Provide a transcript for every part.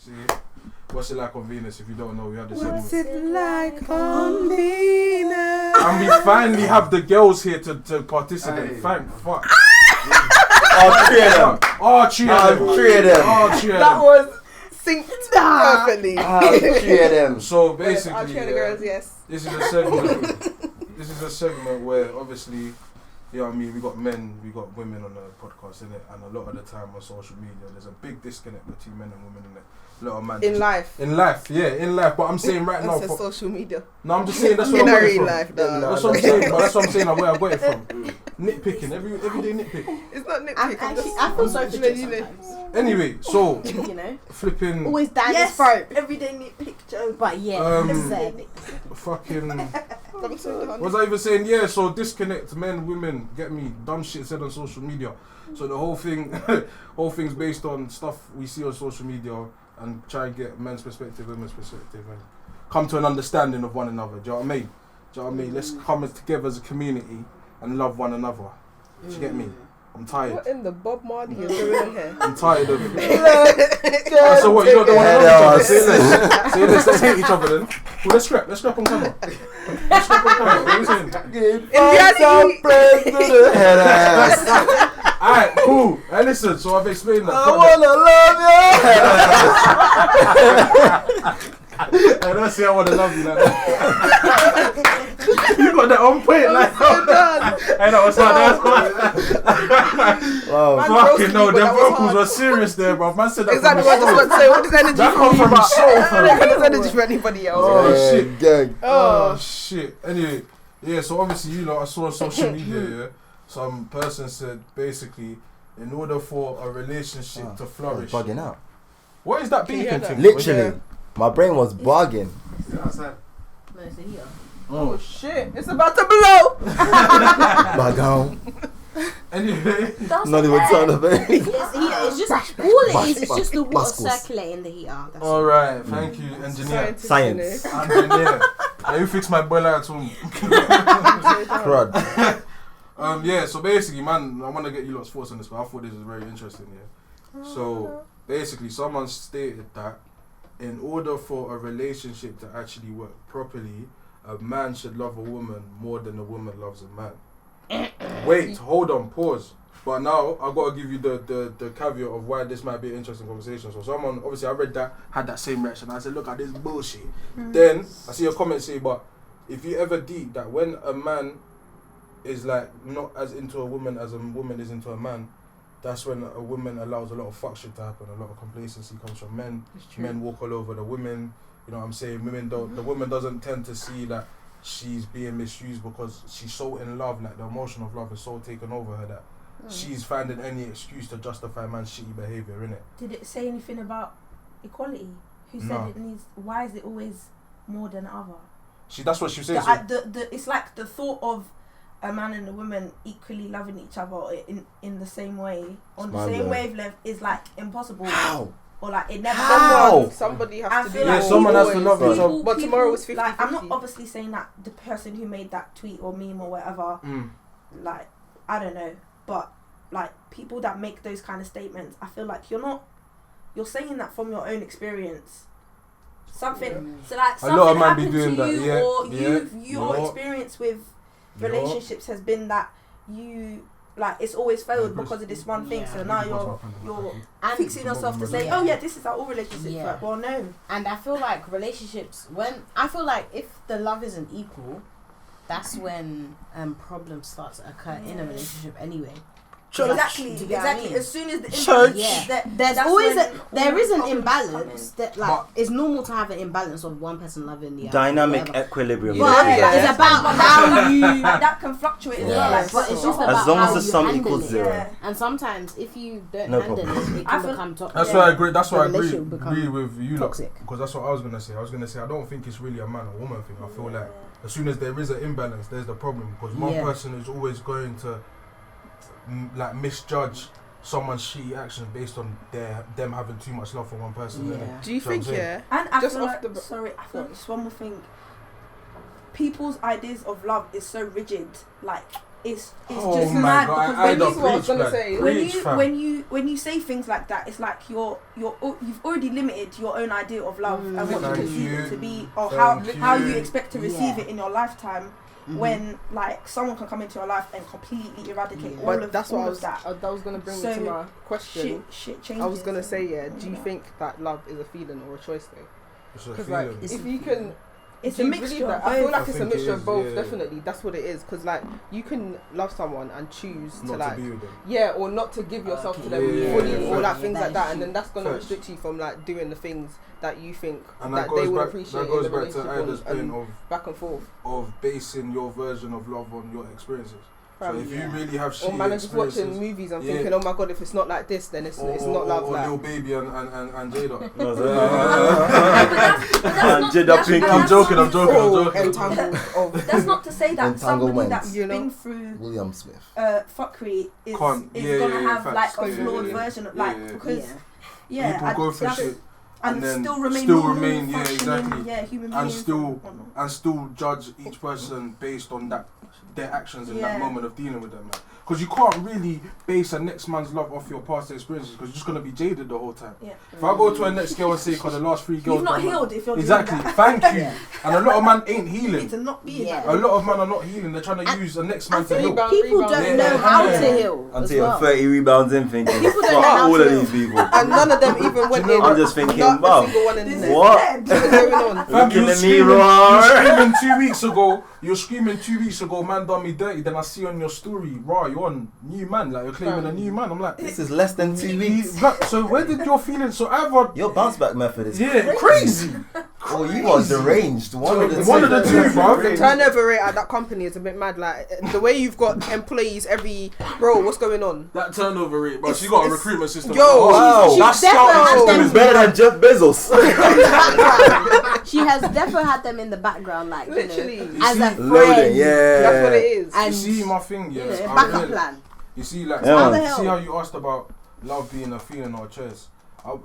See? What's it like on Venus? If you don't know, we had this segment. What's it like on Venus? And we finally have the girls here to participate. Hey. Thank fuck. All three of them. All three of them. That was synced perfectly. All three of them. So All basically, three of the girls, yes. this is a segment. This is a segment where obviously, you know what I mean, we got men, we got women on the podcast, innit? And a lot of the time on social media, there's a big disconnect between men and women, innit? A lot of man. In life. In life, yeah, in life. But I'm saying right now. That's social media. No, I'm just saying that's where In I our got it real from. life, That's what I'm saying. But that's what I'm saying. Where I got it from. Nitpicking, everyday nitpick. It's not nitpick. I feel sorry for Joe sometimes. Anyway, so You know, flipping. always down his throat. Everyday nitpick Joe. But yeah, said. Fucking. What was I even saying? Yeah, so disconnect men, women, get me, dumb shit said on social media. So the whole thing's based on stuff we see on social media and try and get men's perspective, women's perspective, and come to an understanding of one another. Do you know what I mean? Do you know what I mean? Let's come together as a community and love one another. Do you get me? I'm tired. What in the Bob Marley you're doing on here? I'm tired of it. So what, you don't want to love each other? Say this, let's hate each other then. Well, let's scrap on camera. Let's scrap on camera. What are you saying? Head ass. Alright, cool. Hey, listen, so I've explained that. I don't say I want to love you like that. You got that on point like that. I know, what's that? Wow. Fucking no, their vocals were serious there, bro. Man said that Exactly from what I was about to say. What does energy that for come me, from but his soul, fam. what does energy for anybody else? Oh, shit. Gang. Oh shit. Anyway, yeah, so obviously, you know, I saw on social media, yeah, some person said basically, in order for a relationship to flourish. Bugging out. What is that Can you beeping hear that? thing? Literally. My brain was bugging. Outside. No, it's a heater. Oh shit, it's about to blow! Bug out. Anyway, Not even sound of it. It's a heater. It's just all it is. It's just the water Muscles. circulating the heater. That's alright, thank you, engineer. Science. Engineer. Now you fix my boiler at home. Crud. Yeah, so basically, man, I want to get you lot's thoughts on this, but I thought this was very interesting, yeah. So, basically, someone stated that in order for a relationship to actually work properly, a man should love a woman more than a woman loves a man. Wait, hold on, pause. But now, I've got to give you the caveat of why this might be an interesting conversation. So someone, obviously I read that, had that same reaction. I said, look at this bullshit. Then, I see a comment say, but if you ever deep that when a man is like not as into a woman as a woman is into a man, that's when a woman allows a lot of fuck shit to happen. A lot of complacency comes from men. Men walk all over the women. You know what I'm saying? Women don't. The woman doesn't tend to see that she's being misused because she's so in love. Like the emotion of love is so taken over her that she's finding any excuse to justify man's shitty behavior, innit? Did it say anything about equality? Who said No. it needs? Why is it always more than other? That's what she says. It's like the thought of a man and a woman equally loving each other in the same way, on the same wavelength, is like impossible. How? Or like it never. How? Somebody I has to feel do like it. someone has to Always. love each other. But tomorrow is 50-50. Like, I'm not obviously saying that the person who made that tweet or meme or whatever, like, I don't know, but like people that make those kind of statements, I feel like you're saying that from your own experience. Something, so like something lot of men happened be doing to you, that, yeah, or yeah, your experience with relationships has been that you like it's always failed because of this one thing. So now you're fixing yourself to say, oh yeah, this is how all relationships work. Well, no. And I feel like relationships, if the love isn't equal, that's when problems start to occur in a relationship anyway. Exactly. Do you get what I mean? As soon as the imbalance, there's always there is an problems imbalance that like it's normal to have an imbalance of one person loving the other. Dynamic equilibrium. But it's about how you that can fluctuate as well. Like, but it's just about as long how as the you sum handle equals it. 0. Yeah. And sometimes if you don't No handle problem. it, it can become toxic. That's why I agree. That's why I The relationship agree with you, toxic. because that's what I was gonna say. I don't think it's really a man or woman thing. I feel like as soon as there is an imbalance, there's the problem because one person is always going to like misjudge someone's shitty actions based on them having too much love for one person. Yeah. Do you think, and I just feel off like, I think just one more thing. People's ideas of love is so rigid. Like it's Oh just my mad God, because I when don't you what I was preach, gonna man. say. Preach, fam. when you say things like that, it's like you've already limited your own idea of love and what you Thank conceive you. it to be, or Thank how you. you expect to receive Yeah. it in your lifetime. When like someone can come into your life and completely eradicate all But of that's what all I of was. that. That was gonna bring me So, to my question. Shit changes. I was gonna say, yeah. Do you think that love is a feeling or a choice though? It's a Because like, feeling. It's if a you can, It's do a you mixture believe of that? I feel both. like I it's a think it mixture is, of both. yeah. Definitely, that's what it is. Because like, you can love someone and choose Not to like, be with them. yeah, or not to give yourself to them Yeah, fully, yeah, or yeah. like things like that, and then that's gonna Facts. restrict you from like doing the things that you think And that that they goes would back. appreciate That goes in the back to relationship Ida's and point back and forth. of basing your version of love on your experiences. So Fam, if you yeah. really have Or shitty man, I'm just watching experiences, movies and Yeah. thinking, oh my god, if it's not like this, then it's not love. or Like, Lil Baby and Jada. And Jada Pink. I'm joking. oh, I'm joking. entangled. Oh, That's not to say that somebody Entanglement. that's You know? been through William Smith. fuckery is Can't- yeah, gonna yeah, have facts. like a Yeah, flawed yeah, version of yeah, like yeah. because yeah, People I- go through that's- shit and and then still remain still normal, remain, yeah, functioning, exactly. yeah, human And beings still- whatnot. and still judge each person based on their actions in that Yeah. moment of dealing with them. Because you can't really base a next man's love off your past experiences because you're just gonna be jaded the whole time. Yeah. If I go to a next girl and say, because the last 3 girls, You've not done that- healed if you're Exactly. doing that. Thank you. Yeah. And a lot of man ain't You need healing. to not be Yeah. in A that. lot of men are not healing. They're trying to use a next man to I heal. think people don't Yeah. know how Yeah. to heal. as Until you're well. 30 rebounds in thinking, People don't fuck know how all to of heal. these people. and none of them even went in. I'm just thinking, not wow. a single one in This there. is What? dead. What's going on? Fam, Look in you the were screaming mirror. 2 weeks ago. You're screaming 2 weeks ago, man done me dirty. Then I see on your story, raw, you're on new man, like you're claiming a new man. I'm like, This is less than 2 weeks. So where did your feelings? So either Your bounce back method is crazy. Oh, you are deranged. One of the two. One of the two, bro. The turnover rate at that company is a bit mad. Like the way you've got employees every bro, what's going on? That turnover rate, bro. It's- She got a it's- recruitment system. Yo, Oh, wow. That's She's definitely starting had them It's better than Jeff Bezos. She has definitely had them in the background, like Literally. you know, as a friend. Loading, yeah. That's what it is. And You see my thing, you yeah. know, I backup really- plan. You see, like, Yeah, How the man. hell? see how you asked about love being a feeling or a choice.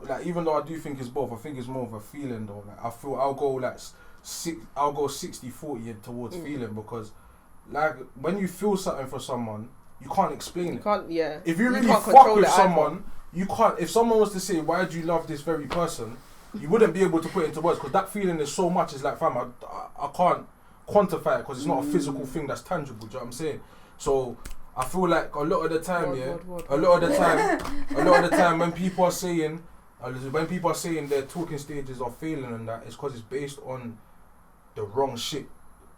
Like, even though I do think it's both, I think it's more of a feeling though. Like, I feel I'll go like I'll go 60-40 towards feeling because, like, when you feel something for someone, you can't explain You it. can't, yeah. If you really can't fuck control with it either. someone, you can't. If someone was to say, "Why do you love this very person?" you wouldn't be able to put it into words because that feeling is so much. It's like, fam, I can't quantify it because it's not a physical thing that's tangible. Do you know what I'm saying? So I feel like a lot of the time, a lot of the time when people are saying their talking stages are failing and that, it's because it's based on the wrong shit.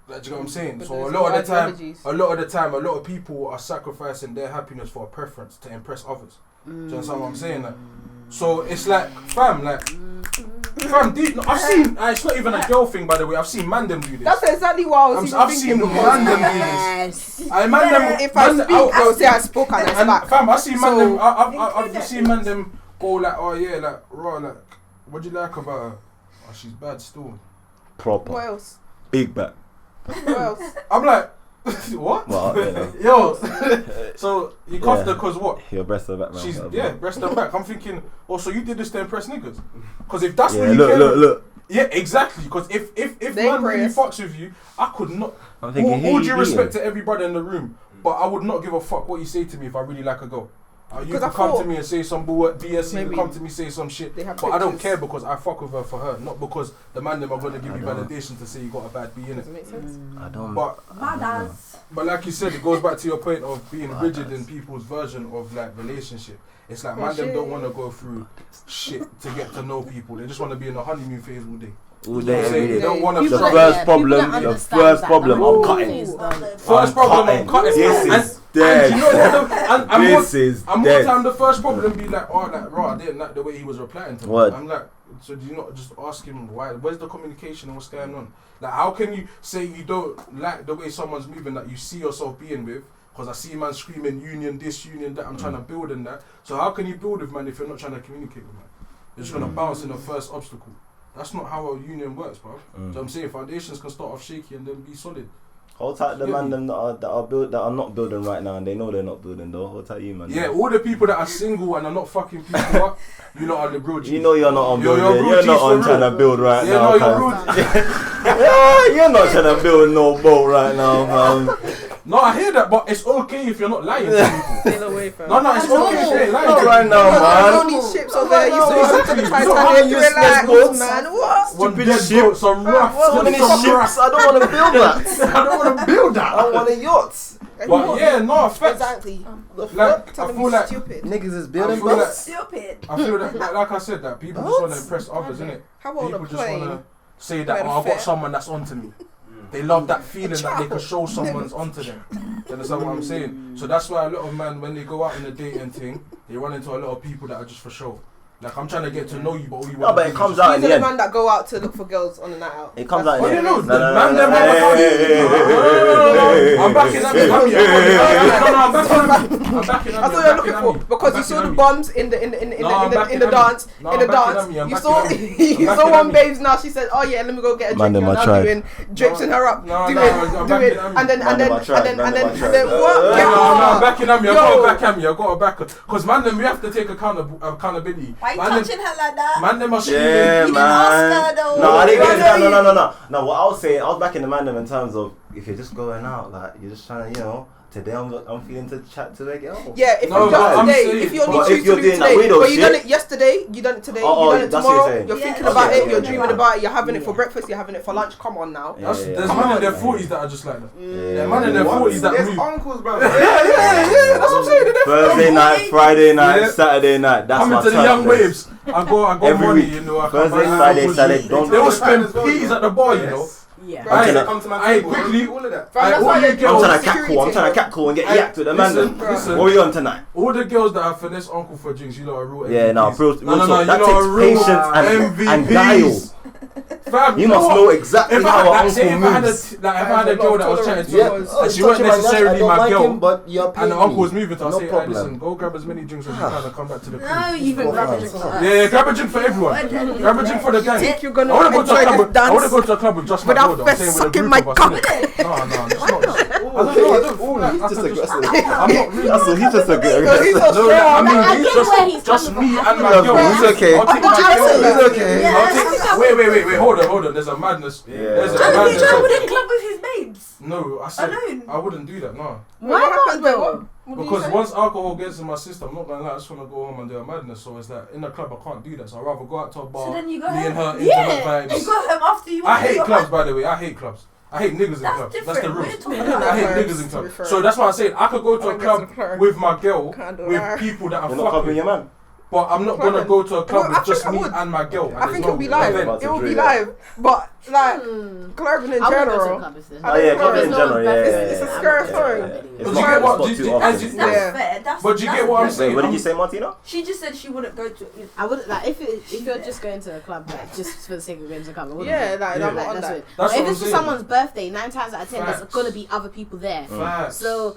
Like, do you know what I'm saying? But So there's a lot of ideologies. the time, a lot of people are sacrificing their happiness for a preference to impress others. Do you understand what I'm saying? Like, so it's like, fam, I've seen. It's not even a girl thing, by the way. I've seen man them do this. That's exactly what I was even I've thinking. seen because man them do this. Yes. I man them. if I man- speak, I will say I spoke and I and smack. fam, I see man So, them. I've seen man them go like, oh yeah, like raw, like what do you like about her? Oh, she's bad still. What Proper. else? Big back. What else? I'm like, what? Well, you know. Yo, so you cuffed her Yeah. because what? Your breast are back, man. She's breast and back. I'm thinking, oh, so you did this to impress niggas? Because if that's Yeah, what you look, care, look. yeah, exactly. Because if They man really impress. fucks with you, I could not. I'm thinking, All who due you respect being? to everybody in the room, but I would not give a fuck what you say to me if I really like a girl. You 'Cause can I come thought- to me and say some BS, you can Maybe come to me say some shit, they but have I don't pictures. care because I fuck with her for her, not because the man them are going to give I you don't. validation to say you got a bad B in Does it. it make sense? I don't. But Badass. like you said, it goes back to your point of being rigid in people's version of like relationship. It's like man them don't want to go through shit to get to know people. They just want to be in the honeymoon phase all day. All day, every They day. don't want to. The People first don't- yeah, problem, people don't the understand first that problem, the I'm whole cutting. thing is done. First problem, I'm cutting. This is And dead. you know what? And This is more dead. time the first problem be like, oh, like, right, I didn't like the way he was replying to me. What? I'm like, so do you not just ask him why? Where's the communication and what's going on? Like, how can you say you don't like the way someone's moving that you see yourself being with? Because I see man screaming union this, union that. I'm trying to build in that. So how can you build with man if you're not trying to communicate with man? You're just gonna bounce in the first obstacle. That's not how a union works, bro. So I'm saying foundations can start off shaky and then be solid. Hold tight the Yeah. man them that are not building right now and they know they're not building though. Hold tight you man. Yeah, all the people that are single and are not fucking people up, you lot are the real G's. You know you're not on You're building. real You're G's not for on trying real. to build right Yeah, now. no, fam. you're rude. Yeah, you're not trying to build no boat right now, fam. No, I hear that, but it's okay if you're not lying to people. Stay away from. No, it's okay if you ain't lying. Not right now, There's all man. these ships over there. You no, saw exactly. the You don't Titanic. have You useless relax, boats. man. What? One Stupid dead ship. boat, some rafts, So many some ships. I don't want to build that. I don't want to build that. I want a yacht. But yeah, no, facts. Exactly. Like, I Telling feel me like, stupid. Niggas is I building feel like, boats. Stupid. I feel like I said, that people just want to impress others, innit? How about People a just want plane? to say that, Plane oh, I've got fit. someone that's onto me. They love that feeling that they can child. show someone's onto them. You understand what I'm saying? So that's why a lot of men, when they go out in the dating thing, they run into a lot of people that are just for show. Like, I'm trying to get to know you, but all you want but it comes out in These the are the end. man that go out to look for girls on a night out. It comes out in Oh, the you end. know, No, no, man, no, them no, man- no, I'm backing up. I'm backing That's what you're looking for because you saw the bums in the dance. You saw you saw one babes now. She said, "Oh yeah, let me go get a drink." Man, them You're I now tried. doing draping her up, I'm doing, and then Man, them I tried. Man, them I tried. what? I'm backing at me. I Yo. gotta back her. Cause man, them we have to take accountability. Why you Man, touching her like that? Man, them are Yeah, You didn't man. ask her though. No, I didn't get Yeah. that. No, what I was saying, I was back in the man them in terms of if you're just going out, like you're just trying to, today I'm feeling to chat to a girl. Yeah, if No, you but done I'm today, saying- if you're but only if you're choosing doing that today, weirdo but you done shit- it yesterday, you done it today, Oh, you done it that's what you're tomorrow, saying. you're Yeah, thinking that's about what it, you're you're doing. dreaming about it, you're having it for breakfast, you're having it for lunch. Come on now. There's Yeah. man in their 40s that are just like that. Yeah, man in their What? 40s that There's move. uncles, bro. Yeah, that's what I'm saying. They're Thursday night, Friday night, Yeah. Saturday night. That's coming my to the time, young man. waves. I got Every money, week. you know. I Thursday, can buy Friday, apples, Saturday, you- don't- They will Yes. spend peas at the bar, you know. Yeah. I'm trying to- Come to my I table. quickly- All of that. Fam, that's all why you they- girls- I'm trying to security catcall and get yacked with the man. Listen, them. listen. What are we on tonight? All the girls that have finesse uncle for drinks, you lot are real Yeah, no, MVPs. bro. No, that you lot takes are real patience and guile. MVPs. Fam, You know must what? know exactly If how I, an like, say uncle if I had moves. if I had a girl that was chatting to Yeah. me, and she wasn't necessarily my girl, but you're and the uncle was moving to, I No say, hey, problem. listen, go grab as many drinks as you can and come back to the No, crib. you can grab a drink for us. Yeah, grab a drink for everyone. Grab a drink for the gang. Think you're I gonna want to go to a enjoy club. this I want to dance go to a club with just my without girl. I'm first saying with a sucking group my of us. cock? innit? No, it's not. I don't feel like He's just aggressive. I'm not really. That's what he's just He's aggressive. so No, strong. I mean, I get where he's just coming me from. and my Love girl. him, he's okay. I'll take my I girl. said He's okay. Yeah, I'll that's take. Wait. Hold on. There's a madness. Yeah. There's a And madness. he travel in the club with his babes. No, I said Alone. I wouldn't do that. No, Why not though? because once alcohol gets in my system, I'm not gonna lie. I just wanna go home and do a madness. So it's like in the club I can't do that. So I'd rather go out to a bar. So then you go me and her home. intimate You vibes. go home after you. I hate clubs, by the way. I hate clubs. I hate niggas in That's clubs. different. That's the We're rules. talking I about I hate Clubs, niggas in to clubs. be fair. So that's why I said I could go to a I guess club I'm clear. with my girl, Can't do with that. people that You're are not covering fucking. your man. But I'm not gonna go to a club Well, I with just think I me would. and my girl. and I there's think no it'll be live. event. It will be Dream. live, but like clubbing in I wouldn't go to a general. club if there's I Oh don't yeah, know. club in There's no general, one yeah. better. It's a Yeah, scary I'm thing. not It's But doing you not get what? spot do too you- often. as you- That's Yeah. fair. That's, But you that's get what I'm fair. saying? Wait, what did you say, Martina? She just said she wouldn't go to. I wouldn't like if you're just going to a club like just for the sake of going to a club. I wouldn't Yeah, go. like Yeah. I'm not on That's that. it. That's But what if I'm it's for saying. someone's birthday, 9 times out of 10, there's Facts. gonna be other people there. Facts. So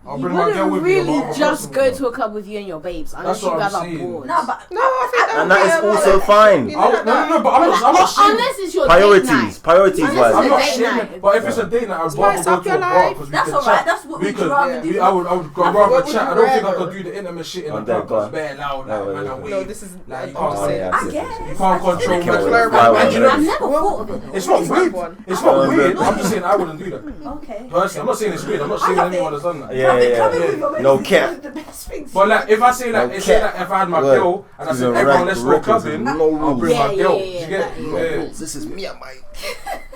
I'll you bring my girl wouldn't with me, really but I'm a just person go with to a club with you and your babes unless That's you what guys I'm are saying. bored. No, but No, I think And that is yeah, also like- fine. You know that- No, but I'm not saying. Unless it's your date Priorities, night. priorities Unless wise. it's I'm a not date shaming, night. but if it's a date night, I'd Spice rather go up to your a bar life. because we that's can alright. chat. That's what We we'd could. rather Yeah. do. I would rather would you chat. I don't think I rather? could do the intimate shit in Oh, the there, club. go It's on. bare loud. No, Like, man, wait, I wait. wave. No, this is. Like, you I'm can't just say saying. that. I You guess. can't control Okay, my wait, club. why, why, And you know, I've never thought of it. it's not It's weird. one. It's not Oh, weird. but- I'm just saying I wouldn't do that. Okay. Personally, I'm not saying it's weird. I'm not I saying love anyone it. has done that. Yeah, yeah, Coming yeah. with your No babes is cap. one of the best things. But like, if I say like, No say cap. that if I had my Word. girl and I She's said a everyone rank let's go rockers, clubbing, no I'll rules. bring my Yeah, girl. yeah, Do you yeah, get? No Yeah. rules. This is me and my.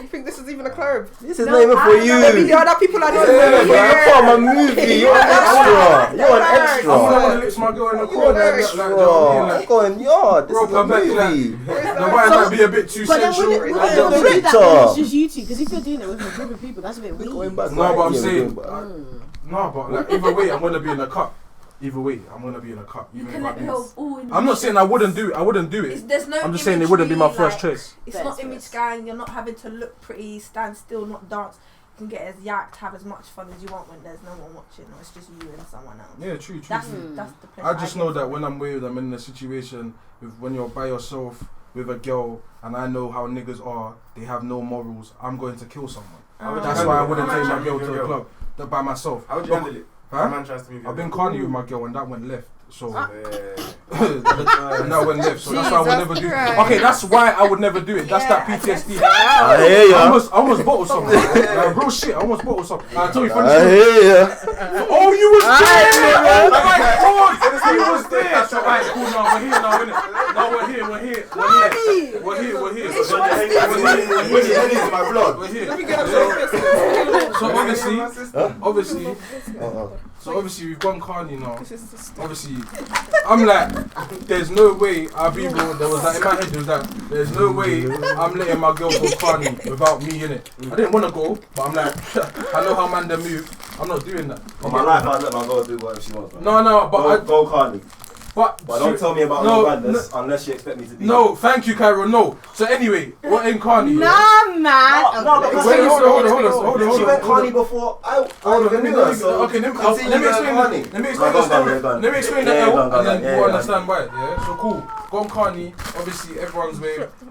You think this is even a club? This is No, not even for I don't know. Maybe you. the other people are not Yeah, even man. I'm here. from a movie. You're an extra. You're an I wouldn't extra. want to lips my girl in the You're corner. an Like, extra. you know what I mean? I'm Like, going yard. This bro, is a come back to that. movie. The wife might be a bit too But then sensual. wouldn't I'm you the do that director. when it's just you two? Because if you're doing it with a group of people, that's a bit Going weird. back. No, but I'm Yeah, saying, we're going back. no, but like either way, I'm gonna be in a cup. Either way, I'm gonna be in a cup. You Even can if I let do. go all in. I'm not saying I wouldn't do it. I wouldn't do it. There's no. I'm just saying it wouldn't be my imagery, first choice. It's Fair, not fair. image scan. You're not having to look pretty, stand still, not dance. You can get as yacked, have as much fun as you want when there's no one watching, or it's just you and someone else. Yeah, true. That's true. that's the pleasure I just get know from that it. when I'm with them in a situation with when you're by yourself with a girl, and I know how niggas are, they have no morals. I'm going to kill someone. That's why I wouldn't take my girl to a club by myself. How would you Look, handle it? huh? A man tries to move I've your been girl. carny with my girl and that went left. So and that went left. So that's why I would never do. Okay, that's why I would never do it. That's that PTSD. I hear ya. I almost bottled something. Like, real shit. I almost bottled something. I told you funny I shit. hear ya. Oh, you was there! Oh my god! He was there! So, alright, cool, now we're here now, innit? Now we're here. Where's your head in my blood? We're here. Let me get up So obviously we've gone Carney now. Obviously, I'm like, there's no way I'll be real. There was like in my head, there was like, there's no way I'm letting my girl go Carney without me in it. I didn't want to go, but I'm like, I know how man they move. I'm not doing that. On my life, I'll let my girl do whatever she wants. Man. No, but go Carney. But don't tell me about no madness unless you expect me to be. No, thank you, Cairo. No. So anyway, what in Carney? Nah, man. No, because hold on. She went Carney before. Let me explain that now, and then you understand why. Yeah. So cool. Gone Carney. Obviously, everyone's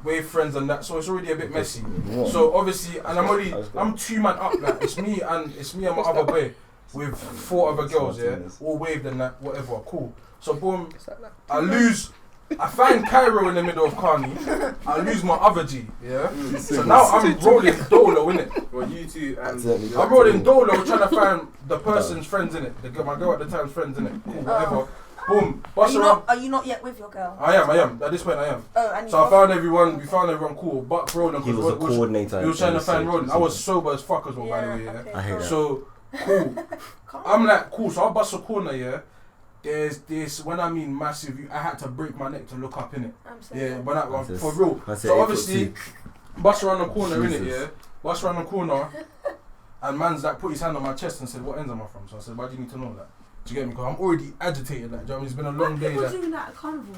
wave friends and that. So it's already a bit messy. So obviously, and I'm 2 man up. Like it's me and my other boy with 4 other girls. Yeah, all waved and that. Whatever. Cool. So boom, I find Cairo in the middle of Carney, I lose my other G, yeah? So now I'm rolling Dolo, innit? Well, you two and... I'm rolling Dolo trying to find the person's friends, innit? My girl at the time's friends, innit? Cool, whatever. Boom, bust around. Are you not yet with your girl? I am, at this point I am. And so I found everyone, we found everyone cool, but Roland, he was a coordinator. He was trying to find Roland. I was sober as fuck as well, by the way, yeah? Okay. I hate that. So, cool. I'm like, cool, so I bust a corner, yeah? There's this, when I mean massive, I had to break my neck to look up in it. Yeah, but that one, for real. So obviously, bust around the corner in it, yeah? Bust around the corner, and man's like put his hand on my chest and said, what ends am I from? So I said, why do you need to know that? Do you get me? Because I'm already agitated, like, do you know what I mean? It's been a long day. Like, doing that at Carnival.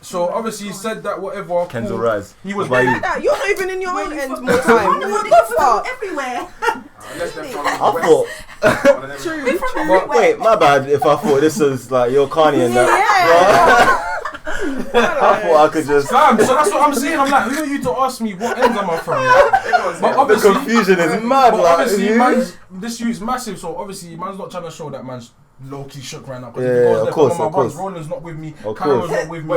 So obviously he said that whatever. Kenzo Rise. He was You're not even in your own ends more time. Everywhere. I thought. But wait, my bad if I thought this was like your Carney and that. I thought I could just. Fam, so that's what I'm saying. I'm like, who are you to ask me what ends am I from? But obviously, the confusion is mad. But like, obviously, this youth's massive. So obviously, man's not trying to show that man's low-key shook right now. Yeah, of course. Roland's not with me. Kyra's not with me.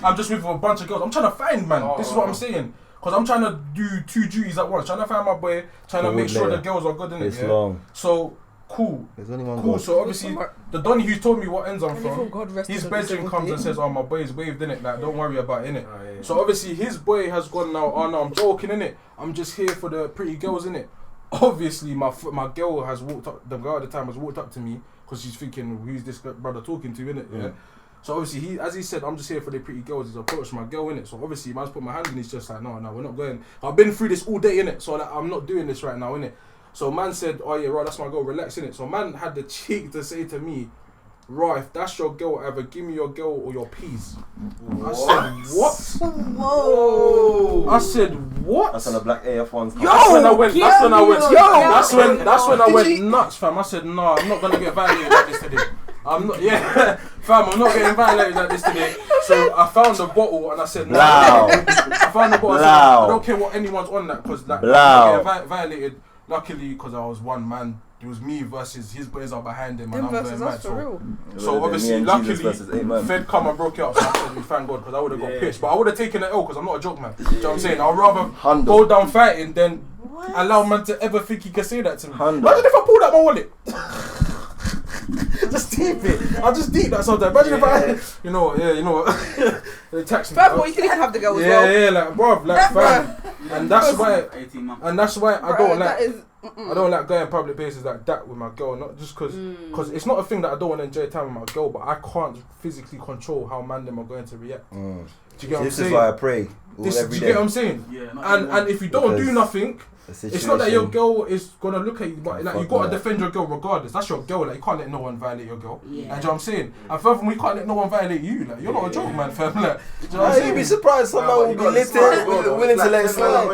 I'm just with a bunch of girls. I'm trying to find man. This is what I'm saying. Because I'm trying to do 2 duties at once. Trying to find my boy. Trying to make sure the girls are good in it. It's long. So cool. Cool. So obviously, the Donny who told me what ends I'm from, his bedroom comes and says, "Oh, my boy's waved in it. Like, don't worry about it, innit." So obviously, his boy has gone now. Oh no, I'm joking, innit. I'm just here for the pretty girls, innit. Obviously, my girl has walked up. The girl at the time has walked up to me because she's thinking, "Who's this brother talking to?" Innit. Yeah. So obviously, as he said, I'm just here for the pretty girls. He's approached my girl, innit. So obviously, man's put my hand in. He's just like, no, we're not going. I've been through this all day, innit. So like, I'm not doing this right now, innit. So man said, oh yeah, right, that's my girl, relax, innit. So man had the cheek to say to me, right, if that's your girl, either give me your girl or your peas. I said, what? Whoa. I said, what? That's on the black AF1s. That's when I went nuts, fam. I said, nah, I'm not gonna get violated like this today. I'm not getting violated like this today. So I found the bottle and I said, nah. I found the bottle. I said, I don't care what anyone's on that because like, I'm not getting violated. Luckily, because I was one man, it was me versus his boys are behind him, and I'm going mad. So obviously, luckily, Fed come and broke it up. So I said, thank God, because I would have got pissed. But I would have taken the L because I'm not a joke man. Do you know what I'm saying? I'd rather go down fighting than allow man to ever think he can say that to me. Imagine if I pulled out my wallet. Just deep it. I'll just deep that sometimes. Imagine if I, you know what? They tax me. First of all, you can even have the girl as well. Yeah, like, bruv, like, fam. And that's why I don't like going public places like that with my girl. Not just because it's not a thing that I don't want to enjoy time with my girl, but I can't physically control how man them are going to react. Do you get what I'm saying? This is why I pray every day. Do you get what I'm saying? Yeah. And if you don't do nothing, it's not that your girl is gonna look at you, but like you gotta defend your girl regardless. That's your girl. Like you can't let no one violate your girl. Yeah. Like, do you know what I'm saying? And furthermore, you can't let no one violate you. Like you're not a joke, man, fam. Like, do you know what I'm saying? You'd be surprised someone will be willing to let it slide.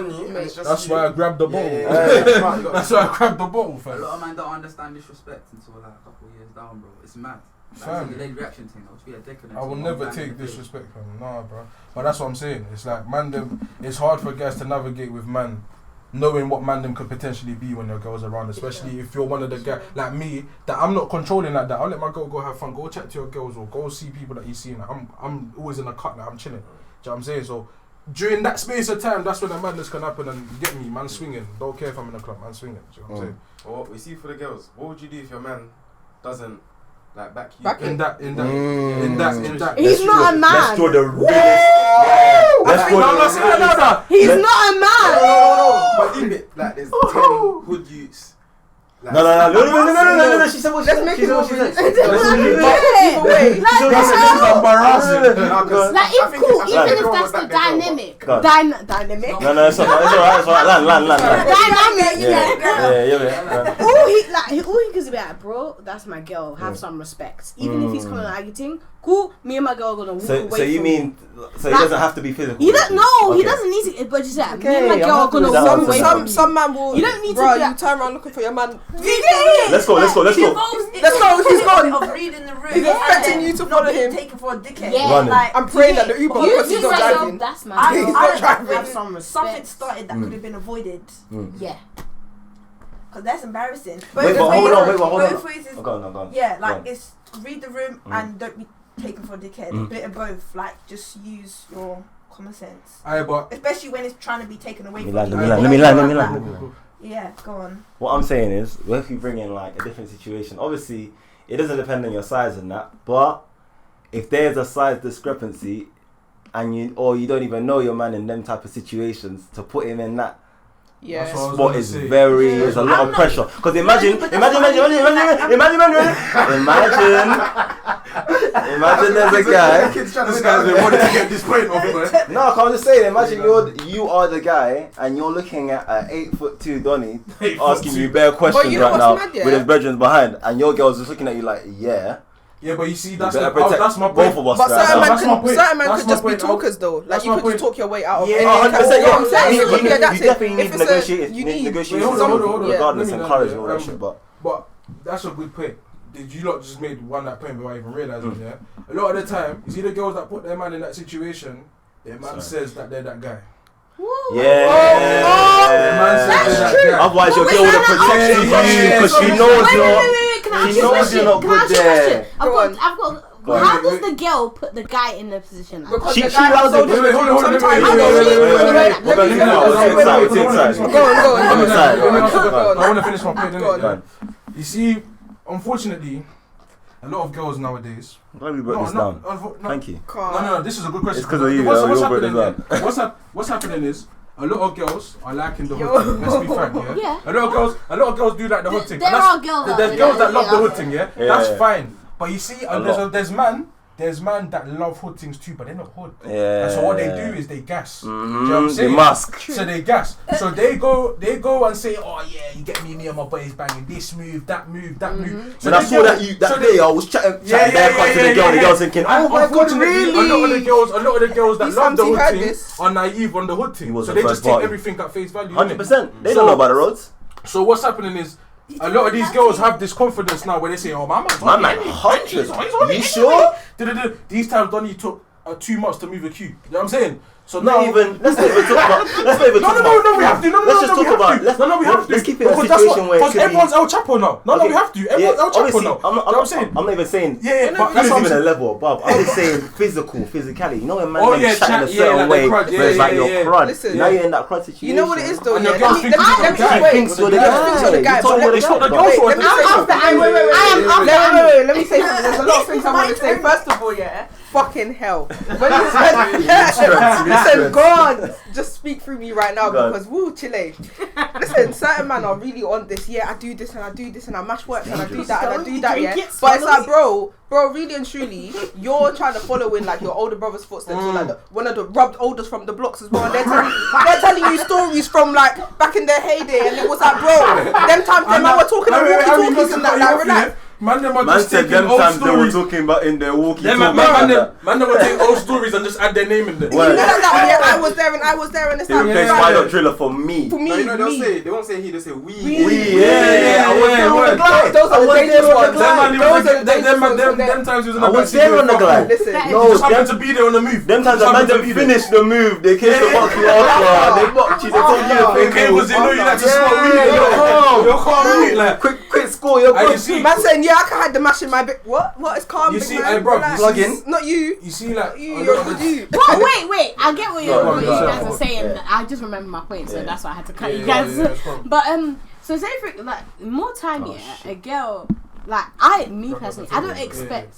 That's why I grabbed the bottle. That's why I grabbed the bottle, fam. A lot of men don't understand disrespect until like a couple of years down, bro. It's mad. That's a delayed reaction thing. I'll just be a dick. I will never take disrespect from him, nah, bro. But that's what I'm saying. It's like man, it's hard for guys to navigate with man knowing what man them could potentially be when your girl's around, especially if you're one of the guys like me that I'm not controlling like that. I'll let my girl go have fun, go chat to your girls or go see people that you see. Like, I'm always in the cut, like I'm chilling. Do you know what I'm saying? So during that space of time, that's when the madness can happen, and you get me, man swinging. Don't care if I'm in the club, man swinging. Do you know what I'm saying? Or we see for the girls, what would you do if your man doesn't like back you? In that. He's not a man. Let's draw the realest. He's not a man. No. But leave it like there's 10 hood youths. Like, No. She said what she said. Let's make She it said what more she said. Either way. This is embarrassing. Like, if cool, even if that's the dynamic. Dynamic? No, it's alright. Land. Dynamic, Yeah. All he could be like, bro, that's my girl. Have some respect. Even if he's calling out thing, cool. Me and my girl are gonna walk away. So you mean, so he doesn't have to be physical? He doesn't. No, he doesn't need to. But just like, me and my girl are gonna walk away from Some man will. You don't need to. Bro, you turn around looking for your man. Let's go. Let's go. He's gone. Of reading the room. He's expecting you to follow him. Taken for a dickhead. Yeah. Like, I'm praying that the Uber because he's not driving. That's my. He's not driving. Have some respect. something started that could have been avoided. Yeah. Because that's embarrassing. Wait, but hold on. Both ways is, Go on. yeah, like it's read the room and don't be taken for a dickhead. A bit of both. Like just use your common sense. Especially when it's trying to be taken away from you. Let me land. Yeah, go on. What I'm saying is, what if you bring in like a different situation? Obviously, it doesn't depend on your size and that, but if there's a size discrepancy and you don't even know your man in them type of situations, to put him in that spot is there's a lot of pressure. Because imagine there's a guy. This guy's been wanting to get this point off, man. No, I can't just say it. Imagine you are the guy and you're looking at an 8'2" Donny asking you bare questions right now with his brethren behind, and your girl's just looking at you like, yeah. Yeah, but you see, that's my point. Both of us. But certain men could just be talkers though. Like you could just talk your way out of anything. 100%. You definitely need negotiation Hold on. regardless and courage and all that shit. But that's a good point. Did you lot just made that point without even realising? Yeah. A lot of the time, you see the girls that put their man in that situation. Their man says that they're that guy. Yeah. That's true. Otherwise, your girl would have protected you because she knows you're not good there. I've got. How does the girl put the guy in the position? Because she the guy allows it. I want to finish my point. You see, unfortunately, a lot of girls nowadays. Why we broke this down? Thank you. No, this is a good question. It's because of you. What's happening is a lot of girls are liking the hood thing. Let's be frank, yeah. A lot of girls do like the hood thing. There are girls. There's girls that love the hood thing, yeah. That's fine. But you see, there's man that love hood things too, but they're not hood. Yeah. And so what they do is they gas. Do you know what I'm They saying? mask. So they gas. So they go and say, oh yeah, you get me and my boys banging this move, that move. So when I saw that day, I was chatting to the girl. The girl's thinking, oh my god, really? A lot of the girls that love the hood thing are naive on the hood thing. So they just take everything at face value. 100%. They don't know about the roads. So what's happening is, a lot of these girls have this confidence now where they say, oh, my man, 100. You sure? These times Donny took 2 months to move a queue. You know what I'm saying? So let's not even talk about. No, we have to. Let's just talk about. We have to. Let's keep it a situation where because everyone's El Chapo now. No, we have to. Everyone's El Chapo now. I'm not saying. I'm not even saying. But that's even a level above. I'm just saying physicality. You know when man chat in a certain way, where it's like your crud. Listen, now you're in that crud situation. You know what it is though. And Yeah. your girl thinks Let me say something. There's a lot of things I want to say. First of all, fucking hell. When you said, listen, God, just speak through me right now because Chile. Listen, certain men are really on this. Yeah, I do this and I do this and I mash work and I do that and I do that. Yeah, but it's like, bro, really and truly, you're trying to follow in like your older brother's footsteps, or like one of the rubbed olders from the blocks as well. And they're telling you stories from like back in their heyday, and it was like, bro, them times them man were talking about walkie-talkies and that. Like, relax. Man said them times they were talking about in their walkie-talkie. Man, they were taking old stories and just add their name in there. You know that I was there and I was there and it's They replaced like, Why Not Driller for me. for me, No, you know, me. they won't say he, they say we. Yeah. I was there on the glide. Those are the dangerous ones. Them times he was in the I was backseat there doing on the fuck glide. all. Listen, He No, just happened them- to be there on the move. Them times Just I made happened to them be there. finish the move. They came to box you after. They boxed you. They told you the They thing. came because they know you like to Yeah, smoke weed. you're calm. You're calm, innit? Like, Quick score. You're and you good. see, man saying, yeah, I can hide the mash in my big. What is calm? You big see, man? hey, bro, Relax. plug in. Not you. you see, like, You. a You're lot of good. the- You. But wait, I get what you Go on, guys go are on. saying. Yeah. I just remember my point, so Yeah. that's why I had to cut you Yeah, guys. yeah, it's fine. But so say for like more time, Oh, yeah, shit. a girl like me Drop personally, off I the don't table. expect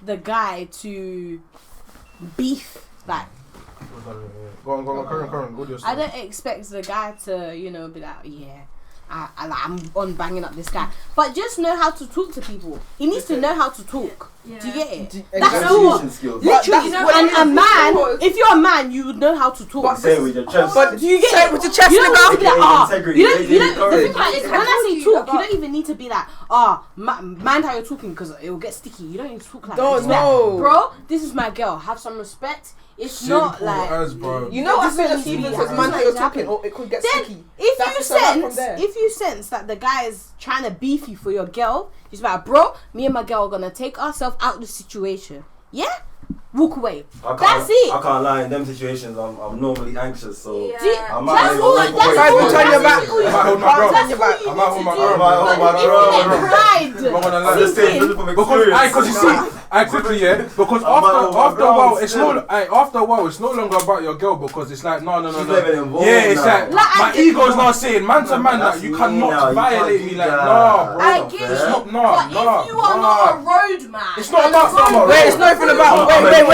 the guy to beef like. Go on, current, audio. I don't expect the guy to, be like, yeah, I'm on banging up this guy. But just know how to talk to people. He needs to know how to talk. Yeah. Do you get it? Exactly. That's all. Negotiation skills. Literally, That's what it and a is. man, Because- if you're a man, you would know how to talk. Say it with your chest. But Do you get say it? it with your chest, You don't nigga. need to be like, Integrity, you don't. The courage. thing like is, when I say talk, you don't even need to be like, mind how you're talking because it will get sticky. You don't need to talk like that. Just be like, No. bro, this is my girl. Have some respect. It's not Simple like. as, bro. You know, I It feel doesn't as even need to says be man how you're happening. talking, or it could get Then sticky. if That's you just a wrap from sense, there. if you sense that the guy is trying to beef you for your girl, just be like, bro, me and my girl are gonna take ourselves out of the situation. Yeah, walk away. That's it. I can't lie. In them situations, I'm normally anxious, so Yeah. Do you- I might that's even all. walk That's away. Try all. to turn your back. That's all you I might hold need. my ground. That's all you I might hold need my to do. ground. I might hold my But if you ground. get pride, I'm gonna I'm lie. just saying, Thinking- from Because experience. you see, quickly, yeah. Because I might hold my after a while, ground it's still. after a while, it's no longer about your girl because it's like no. She's not even involved Yeah, it's now. like Like, my I- ego's not saying man to man that That's you me cannot now, you violate can't me do like that. no, bro. I Bro, get fair. you. It's not But if you are not a road man, It's not about road Wait, it's not even about. I'm a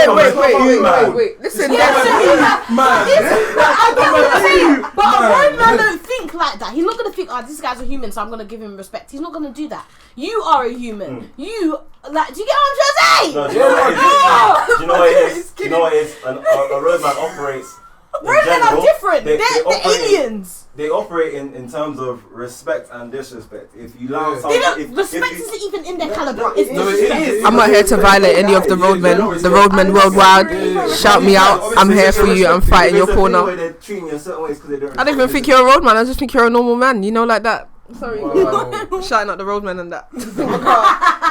Wait. Listen, Yeah, so there's- he's like, man. I get what you're saying, but a Man. road man don't think like that. He's not gonna think, oh, this guy's a human, so I'm gonna give him respect. He's not gonna do that. You are a human. You like, do you get what I'm trying to say? No, do you know what it is? Do you know what it is? Do you know what it is? A roadman operates. in Road men are general, different. they They're operate- aliens. They operate in terms of respect and disrespect. If you allow Yeah. They something, don't. if Respect you, isn't even in their caliber. no, It's no, it disrespect. is. I'm not here to violate any of the roadmen. The roadmen worldwide. Shout me out. I'm here for you. I'm fighting your corner. They're treating you a certain way because they don't. I don't even think you're a roadman. I just think you're a normal man. You know, like that. Sorry, Wow. shouting out the roadmen and that.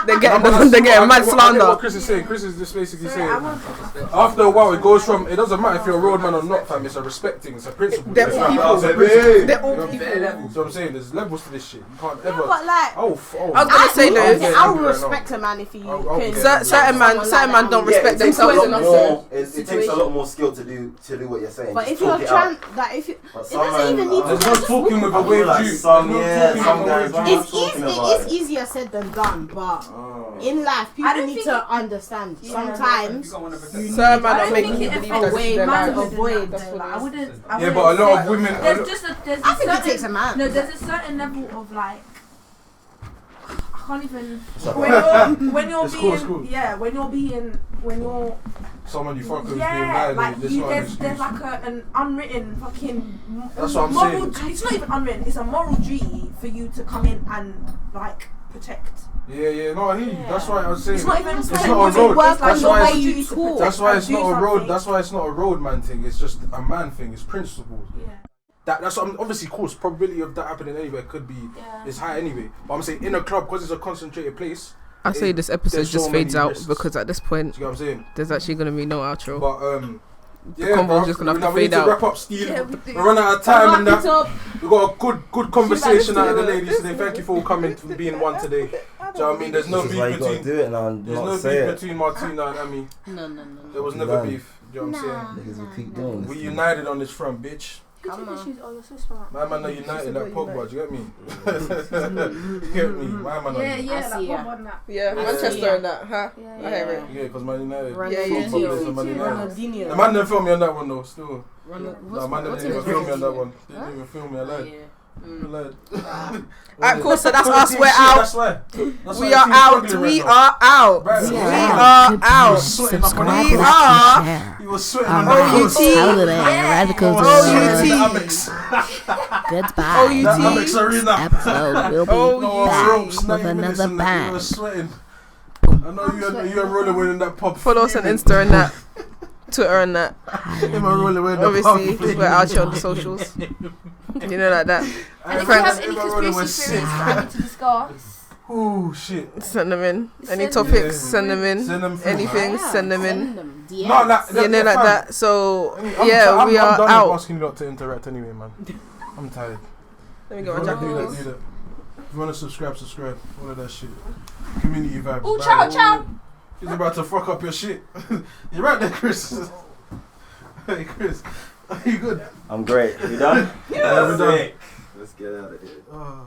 They're getting mad I get what slander. Chris is saying. Chris is just basically Sorry, I saying. want After a while, it goes from it doesn't matter if you're a roadman or not, fam. It's a respecting, it's a principle. They're It's all like, people. it's a principle. They're all You know, people. So I'm saying there's levels to this shit. You can't ever. But like, Oh, I was gonna say though, I will respect a man if he I'll can. get like certain man someone don't like that. respect themselves enough to. It takes a lot more skill to do what you're saying. But Just if you're talk it trying, out. like, if you, But it some doesn't even man- need to. There's no talking with a I feel wave like juice. some There's no talking guys with a wave aren't juice. talking about It's it. easier said than done, but Oh. in life, I people don't need think to understand. Yeah. Sometimes You don't want to protect Certain I man don't are making think you it believe affects that this is their manhood life. in avoid. that, though. Like, I wouldn't Yeah, say- but a lot of women. There's just a there's I a think it takes a certain man. no. There's a certain level of like. I can't even. Sorry. When you're It's being cool, it's cool. yeah when you're Someone you fuck with being yeah violated. like This you, not an there's excuse. like an unwritten fucking That's what I'm moral. saying. It's not even unwritten. It's a moral duty for you to come in and like protect. Yeah, no, I hear you. That's why I was saying. It's not even. It's protect not a women, road. it's like That's your why way it's- you talk. That's why it's and do not a road. something. That's why it's not a road man thing. It's just a man thing. It's principles. Yeah. That's what obviously, of course, probability of that happening anywhere could be Yeah. is high anyway. But I'm saying in a club because it's a concentrated place. I say this episode There's just so fades many out risks. because at this Do point you get what I'm saying? there's actually gonna be no outro. But The yeah, convo's bruv, just gonna have now to we need fade to out. wrap up, Steve. Yeah, we do. We're running out of time and Wrap it that. up. We got a good conversation out of the Should I ladies today. Thank you for coming for being one today. Do you know what I mean? There's no This is beef why you gotta between. do it now and There's not no say beef it. between Martina and Amy. No. There was None. never beef. Do you know what I'm saying? Niggas will keep doing this. We united on this front, bitch. You took the shoes. Oh, you're so smart. My man are united like Pogba. Do you get me? You get me? My man are. Yeah, I like see, yeah. what that? Yeah, Yeah. Manchester and that, huh? Yeah, I hear it. Yeah, because Man United. Yeah, Fuck this and Man United. Ronaldinho. The man didn't film me on that one though. Still. What's No, man what's didn't his even film me on that Ronaldinho? one. They didn't even film me. I lied. Yeah. I lied. Alright, cool. So that's Full us. team We're shit, out. That's why. That's We why are the team's out. struggling We right now. are out. Right, We yeah. are out. Sweating up on We the are. He was sweating I'm on the OUT. Radical OUT. That Amex Arena. episode will Oh, No yeah. ropes, 90 minutes another and that, you were bang. sweating. I know you and Roller were in that pub. Follow us on fuming. Insta and that. Twitter and that. Am I rolling with the Obviously, pumpkin? we're out here on the socials. You know, like that. And if you Friends. have any conspiracy theories for me to discuss, Oh shit. Send them in. Any Send topics, them. send them in. Send them through, Anything, yeah, send them in. them. DMs. No, like, You know, like fam, that. So, I'm we are done out. asking you lot to interact anyway, man. I'm tired. Let me If get my you wanna jacket. do that. If you wanna subscribe. All of that shit. Community vibes. Oh, Bye. ciao, ciao. He's about to fuck up your shit. You're right there, Chris. Hey, Chris. Are you good? I'm great. You done? Yeah, we're done. Let's get out of here. Oh.